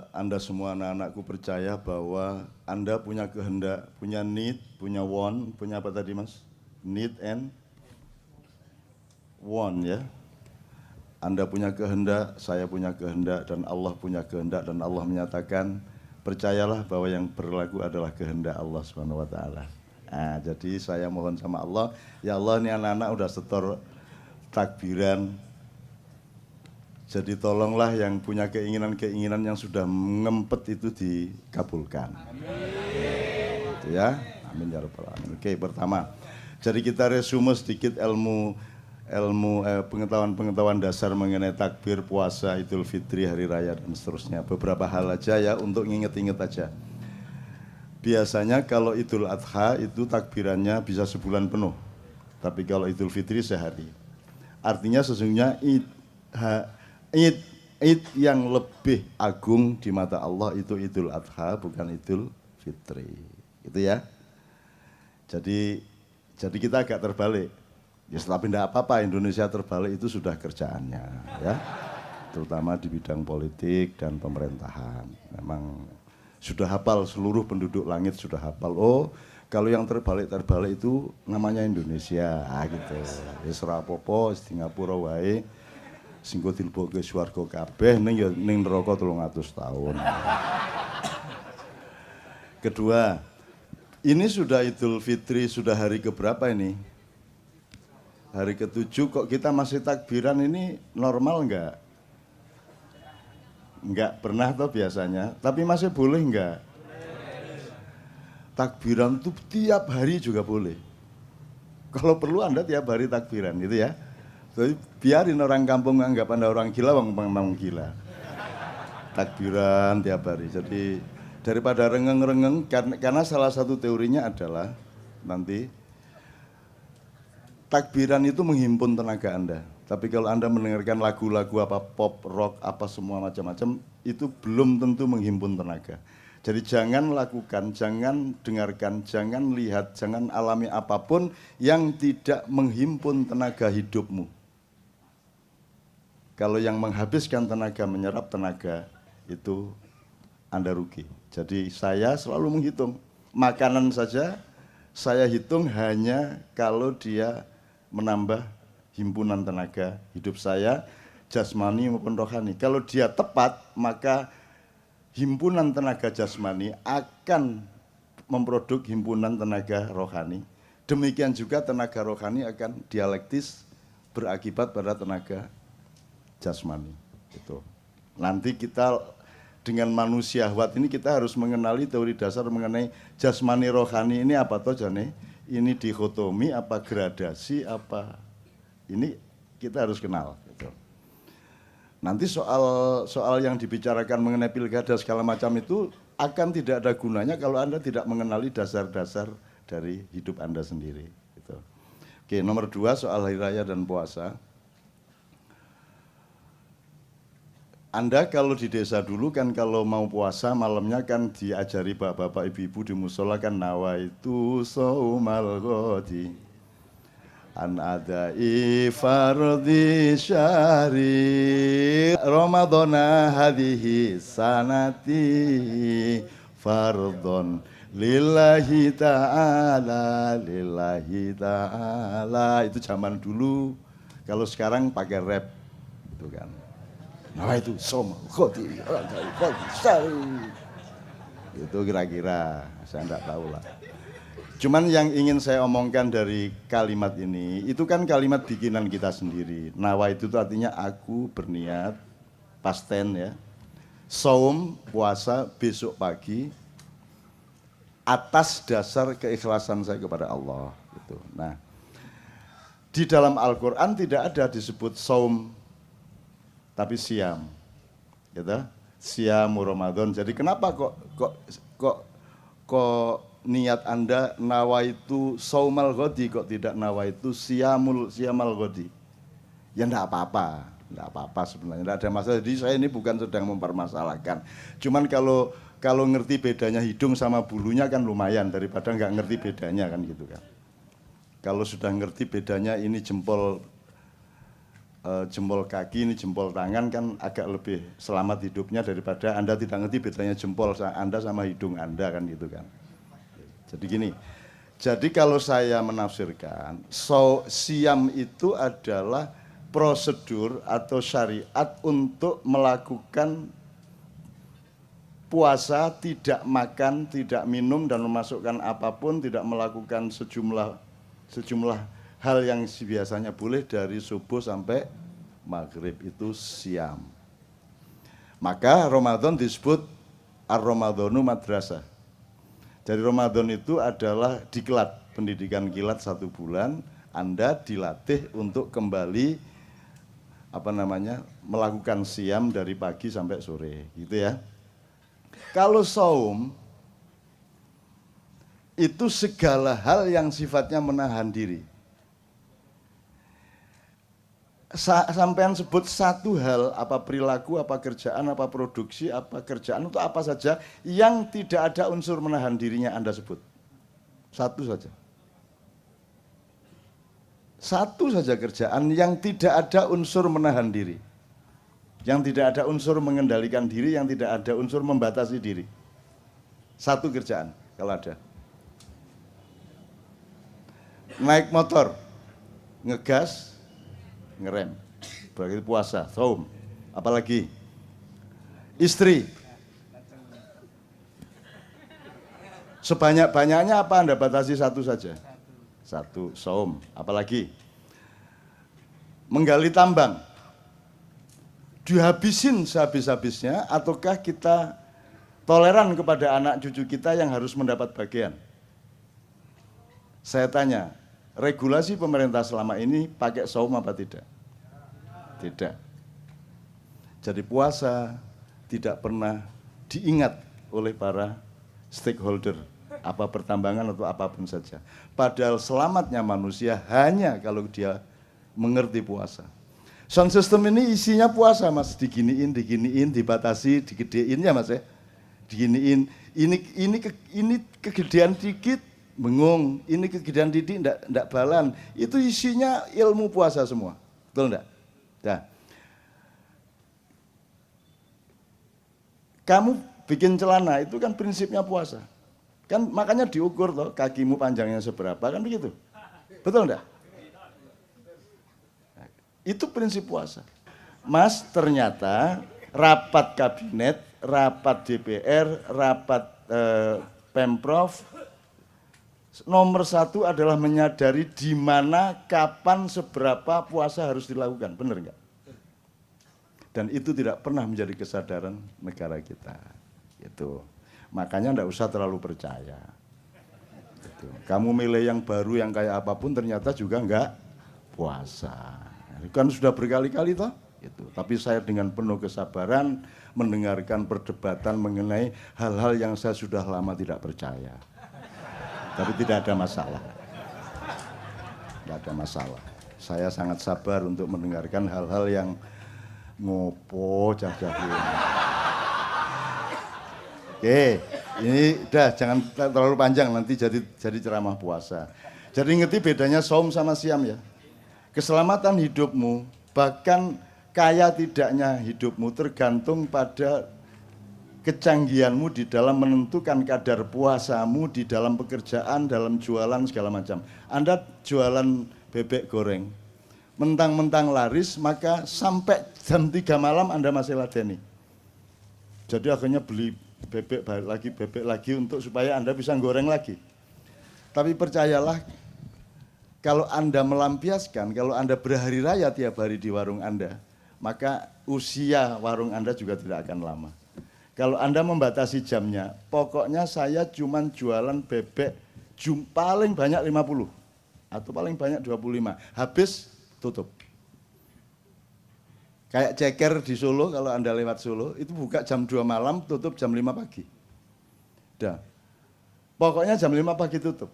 Anda semua anak-anakku percaya bahwa Anda punya kehendak, punya need, punya want, punya apa tadi Mas? Need and want ya. Anda punya kehendak, saya punya kehendak, dan Allah punya kehendak, dan Allah menyatakan, percayalah bahwa yang berlaku adalah kehendak Allah Subhanahu wa taala. Nah, jadi saya mohon sama Allah, ya Allah ini anak-anak udah setor takbiran. Jadi tolonglah yang punya keinginan-keinginan yang sudah ngempet itu dikabulkan. Gitu ya. Amin ya rabbal alamin. Oke, pertama. Jadi kita resume sedikit pengetahuan dasar mengenai takbir, puasa, Idul Fitri, hari raya dan seterusnya. Beberapa hal aja ya untuk nginget-inget aja. Biasanya kalau Idul Adha itu takbirannya bisa sebulan penuh. Tapi kalau Idul Fitri sehari. Artinya sesungguhnya Id yang lebih agung di mata Allah itu Idul Adha, bukan Idul Fitri. Gitu ya. Jadi kita agak terbalik. Ya tapi tidak apa-apa, Indonesia terbalik itu sudah kerjaannya ya. Terutama di bidang politik dan pemerintahan. Memang sudah hafal, seluruh penduduk langit sudah hafal. Oh, kalau yang terbalik itu namanya Indonesia gitu. Wis ora apa-apa, Singapura wae. Sing dilebokke swarga kabeh ning ya ning neraka 300 tahun. Kedua, ini sudah Idul Fitri, sudah hari keberapa ini? Hari ke-7 kok kita masih takbiran, ini normal enggak? Enggak pernah toh biasanya, tapi masih boleh enggak? Takbiran tuh tiap hari juga boleh. Kalau perlu Anda tiap hari takbiran gitu ya. Jadi biarin orang kampung anggap Anda orang gila, memang gila. Takbiran tiap hari. Jadi daripada rengeng-rengeng, karena salah satu teorinya adalah nanti takbiran itu menghimpun tenaga Anda. Tapi kalau Anda mendengarkan lagu-lagu apa pop, rock, apa semua macam-macam, itu belum tentu menghimpun tenaga. Jadi jangan lakukan, jangan dengarkan, jangan lihat, jangan alami apapun yang tidak menghimpun tenaga hidupmu. Kalau yang menghabiskan tenaga, menyerap tenaga, itu Anda rugi. Jadi saya selalu menghitung. Makanan saja saya hitung hanya kalau dia menambah himpunan tenaga hidup saya, jasmani maupun rohani. Kalau dia tepat, maka himpunan tenaga jasmani akan memproduk himpunan tenaga rohani. Demikian juga tenaga rohani akan dialektis berakibat pada tenaga jasmani. Itu. Nanti kita dengan manusia syahwat ini kita harus mengenali teori dasar mengenai jasmani rohani ini apa toh jane? Ini dikotomi apa gradasi apa? Ini kita harus kenal. Gitu. Nanti soal yang dibicarakan mengenai pilkada segala macam itu akan tidak ada gunanya kalau Anda tidak mengenali dasar-dasar dari hidup Anda sendiri. Gitu. Oke, nomor 2 soal hari raya dan puasa. Anda kalau di desa dulu kan kalau mau puasa malamnya kan diajari bapak-bapak ibu-ibu di musola kan nawaitu saumal ghadi an adai fardhi syahri ramadhana hadhihi sanati fardhon lillahi ta'ala itu zaman dulu. Kalau sekarang pakai rap itu kan. Nah itu som khoti itu kira-kira saya enggak tahu lah. Cuman yang ingin saya omongkan dari kalimat ini itu kan kalimat bikinan kita sendiri. Nawa itu artinya aku berniat, past tense ya. Saum puasa besok pagi atas dasar keikhlasan saya kepada Allah gitu. Nah, di dalam Al-Qur'an tidak ada disebut saum tapi siam, gitu. Siam Ramadan. Jadi kenapa kok niat Anda nawaitu saumal ghadi kok tidak nawaitu siamal ghadi? Ya enggak apa-apa sebenarnya, enggak ada masalah. Jadi saya ini bukan sedang mempermasalahkan. Cuman kalau ngerti bedanya hidung sama bulunya kan lumayan daripada enggak ngerti bedanya kan gitu kan. Kalau sudah ngerti bedanya ini jempol jempol kaki, ini jempol tangan kan agak lebih selamat hidupnya daripada Anda tidak ngerti bedanya jempol Anda sama hidung Anda kan gitu kan. Jadi gini, jadi kalau saya menafsirkan, siam itu adalah prosedur atau syariat untuk melakukan puasa, tidak makan, tidak minum dan memasukkan apapun, tidak melakukan sejumlah hal yang biasanya boleh dari subuh sampai maghrib, itu siam. Maka Ramadan disebut Ar-Ramadhanu Madrasah. Jadi Ramadan itu adalah diklat, pendidikan kilat 1 bulan, Anda dilatih untuk kembali melakukan siam dari pagi sampai sore, gitu ya. Kalau saum itu segala hal yang sifatnya menahan diri. Sampean sebut satu hal, apa perilaku, apa kerjaan, apa produksi, apa kerjaan, untuk apa saja yang tidak ada unsur menahan dirinya Anda sebut. Satu saja. Satu saja kerjaan yang tidak ada unsur menahan diri. Yang tidak ada unsur mengendalikan diri, yang tidak ada unsur membatasi diri. Satu kerjaan, kalau ada. Naik motor, ngegas, ngerem, berarti puasa, saum. Apalagi? Istri. Sebanyak-banyaknya apa Anda batasi satu saja? Satu, saum. Apalagi? Menggali tambang. Dihabisin sehabis-habisnya ataukah kita toleran kepada anak cucu kita yang harus mendapat bagian? Saya tanya, regulasi pemerintah selama ini pakai saum apa tidak? Tidak. Jadi puasa tidak pernah diingat oleh para stakeholder, apa pertambangan atau apapun saja. Padahal selamatnya manusia hanya kalau dia mengerti puasa. Sound system ini isinya puasa mas, diginiin, dibatasi, digedein ya mas ya, diginiin. Ini kegedean dikit, bengong, ini kegedean dikit, ndak balan. Itu isinya ilmu puasa semua, betul ndak? Nah, kamu bikin celana itu kan prinsipnya puasa, kan makanya diukur toh kakimu panjangnya seberapa kan begitu, betul ndak? Itu prinsip puasa. Mas, ternyata rapat kabinet, rapat DPR, rapat Pemprov, nomor 1 adalah menyadari di mana, kapan, seberapa puasa harus dilakukan. Benar enggak? Dan itu tidak pernah menjadi kesadaran negara kita. Itu. Makanya enggak usah terlalu percaya. Gitu. Kamu milih yang baru, yang kayak apapun, ternyata juga enggak puasa. Kan sudah berkali-kali toh, gitu. Tapi saya dengan penuh kesabaran mendengarkan perdebatan mengenai hal-hal yang saya sudah lama tidak percaya. Tapi tidak ada masalah. Tidak ada masalah. Saya sangat sabar untuk mendengarkan hal-hal yang ngopo cah-cah. Oke, ini udah jangan terlalu panjang nanti jadi ceramah puasa. Jadi ngerti bedanya saum sama siam ya. Keselamatan hidupmu, bahkan kaya tidaknya hidupmu tergantung pada kecanggihanmu di dalam menentukan kadar puasamu di dalam pekerjaan, dalam jualan segala macam. Anda jualan bebek goreng, mentang-mentang laris, maka sampai jam 3 malam Anda masih ladeni. Jadi akhirnya beli bebek lagi untuk supaya Anda bisa goreng lagi. Tapi percayalah, kalau Anda melampiaskan, kalau Anda berhari raya tiap hari di warung Anda, maka usia warung Anda juga tidak akan lama. Kalau Anda membatasi jamnya, pokoknya saya cuma jualan bebek paling banyak 50 atau paling banyak 25, habis tutup. Kayak ceker di Solo, kalau Anda lewat Solo, itu buka jam 2 malam, tutup jam 5 pagi. Dah. Pokoknya jam 5 pagi tutup.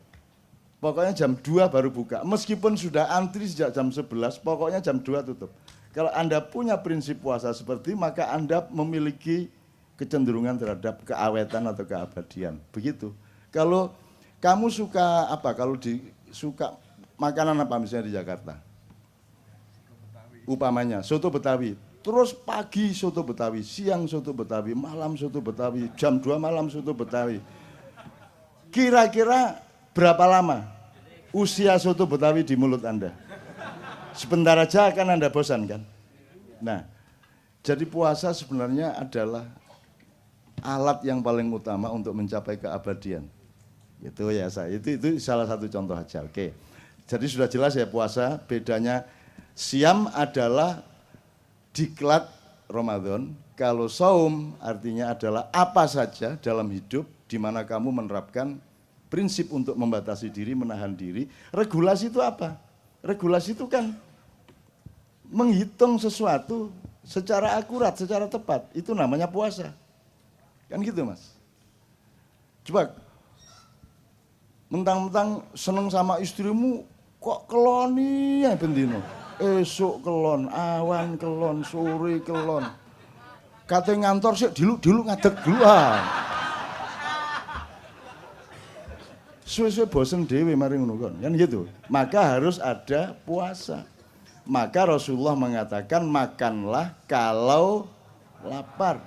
Pokoknya jam 2 baru buka. Meskipun sudah antri sejak jam 11, pokoknya jam 2 tutup. Kalau Anda punya prinsip puasa seperti, maka Anda memiliki kecenderungan terhadap keawetan atau keabadian. Begitu. Kalau kamu suka apa? Kalau suka makanan apa misalnya di Jakarta? Upamanya soto Betawi, terus pagi soto Betawi, siang soto Betawi, malam soto Betawi, jam 2 malam soto Betawi. Kira-kira berapa lama usia soto Betawi di mulut Anda? Sebentar aja akan Anda bosan kan? Nah, jadi puasa sebenarnya adalah alat yang paling utama untuk mencapai keabadian. Itu ya saya, itu salah satu contoh aja. Oke. Jadi sudah jelas ya puasa, bedanya siam adalah diklat Ramadan, kalau saum artinya adalah apa saja dalam hidup di mana kamu menerapkan prinsip untuk membatasi diri, menahan diri. Regulasi itu apa? Regulasi itu kan menghitung sesuatu secara akurat, secara tepat. Itu namanya puasa. Kan gitu Mas. Coba, mentang-mentang seneng sama istrimu, kok keloni ya bendino. Esok kelon, awan kelon, sore kelon. Kate ngantor sih diluk ngadeg dulu. Suwe-suwe bosen dewe mari ngono kon. Kan gitu. Maka harus ada puasa. Maka Rasulullah mengatakan makanlah kalau lapar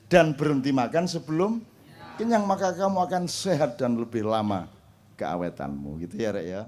dan berhenti makan sebelum kenyang, maka kamu akan sehat dan lebih lama keawetanmu gitu ya Rek ya.